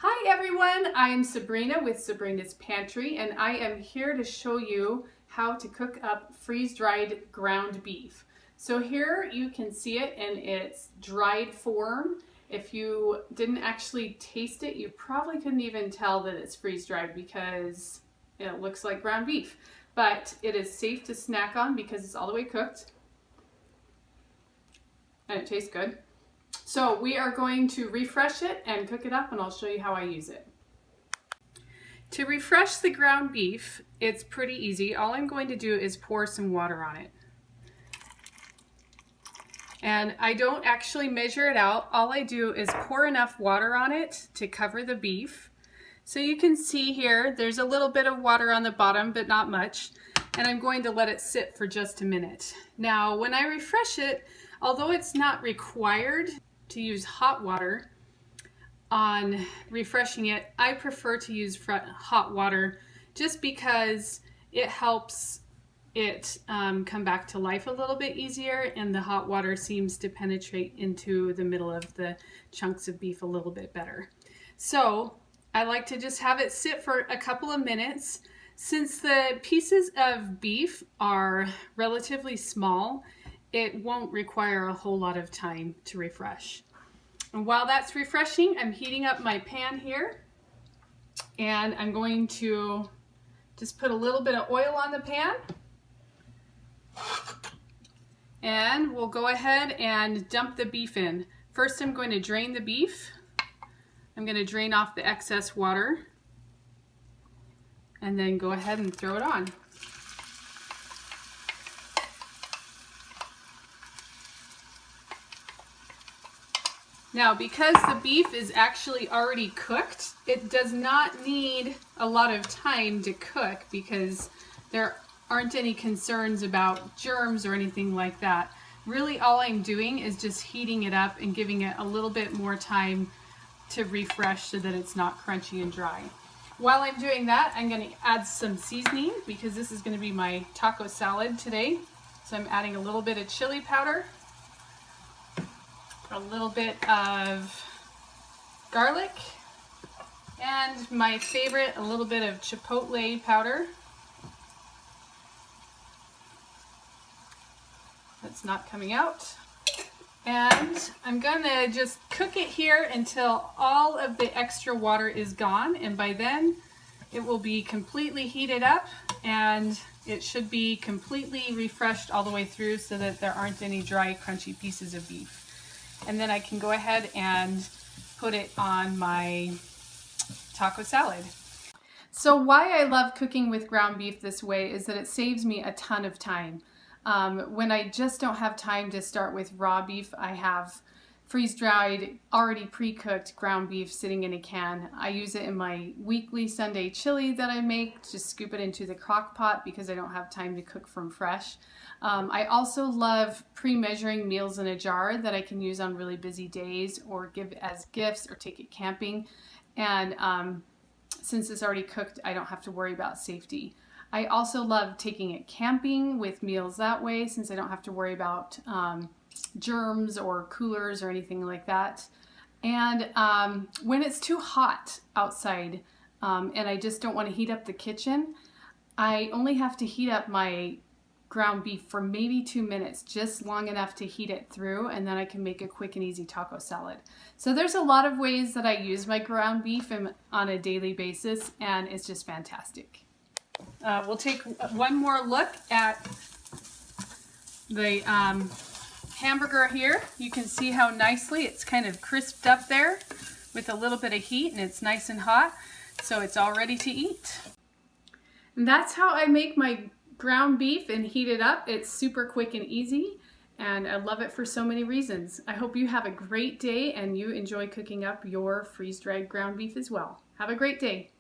Hi everyone, I am Sabrina with Sabrina's Pantry, and I am here to show you how to cook up freeze-dried ground beef. So here you can see it in its dried form. If you didn't actually taste it, you probably couldn't even tell that it's freeze-dried because it looks like ground beef. But it is safe to snack on because it's all the way cooked and it tastes good. So we are going to refresh it and cook it up, and I'll show you how I use it. To refresh the ground beef, it's pretty easy. All I'm going to do is pour some water on it. And I don't actually measure it out. All I do is pour enough water on it to cover the beef. So you can see here, there's a little bit of water on the bottom, but not much. And I'm going to let it sit for just a minute. Now, when I refresh it, although it's not required to use hot water on refreshing it, I prefer to use hot water just because it helps it come back to life a little bit easier, and the hot water seems to penetrate into the middle of the chunks of beef a little bit better. So I like to just have it sit for a couple of minutes. Since the pieces of beef are relatively small, it won't require a whole lot of time to refresh. And while that's refreshing, I'm heating up my pan here, and I'm going to just put a little bit of oil on the pan, and we'll go ahead and dump the beef in. First, I'm going to drain the beef. I'm going to drain off the excess water and then go ahead and throw it on. Now, because the beef is actually already cooked, it does not need a lot of time to cook because there aren't any concerns about germs or anything like that. Really, all I'm doing is just heating it up and giving it a little bit more time to refresh so that it's not crunchy and dry. While I'm doing that, I'm going to add some seasoning because this is going to be my taco salad today. So I'm adding a little bit of chili powder, a little bit of garlic, and my favorite, a little bit of chipotle powder. That's not coming out. And I'm gonna just cook it here until all of the extra water is gone, and by then it will be completely heated up and it should be completely refreshed all the way through so that there aren't any dry, crunchy pieces of beef. And then I can go ahead and put it on my taco salad. So why I love cooking with ground beef this way is that it saves me a ton of time. When I just don't have time to start with raw beef, I have freeze-dried, already pre-cooked ground beef sitting in a can. I use it in my weekly Sunday chili that I make, just scoop it into the crock pot because I don't have time to cook from fresh. I also love pre-measuring meals in a jar that I can use on really busy days or give as gifts or take it camping. And since it's already cooked, I don't have to worry about safety. I also love taking it camping with meals that way since I don't have to worry about germs or coolers or anything like that. And when it's too hot outside and I just don't want to heat up the kitchen, I only have to heat up my ground beef for maybe 2 minutes, just long enough to heat it through, and then I can make a quick and easy taco salad. So there's a lot of ways that I use my ground beef on a daily basis, and it's just fantastic. We'll take one more look at the hamburger here. You can see how nicely it's kind of crisped up there with a little bit of heat, and it's nice and hot, so it's all ready to eat. And that's how I make my ground beef and heat it up. It's super quick and easy, and I love it for so many reasons. I hope you have a great day and you enjoy cooking up your freeze-dried ground beef as well. Have a great day.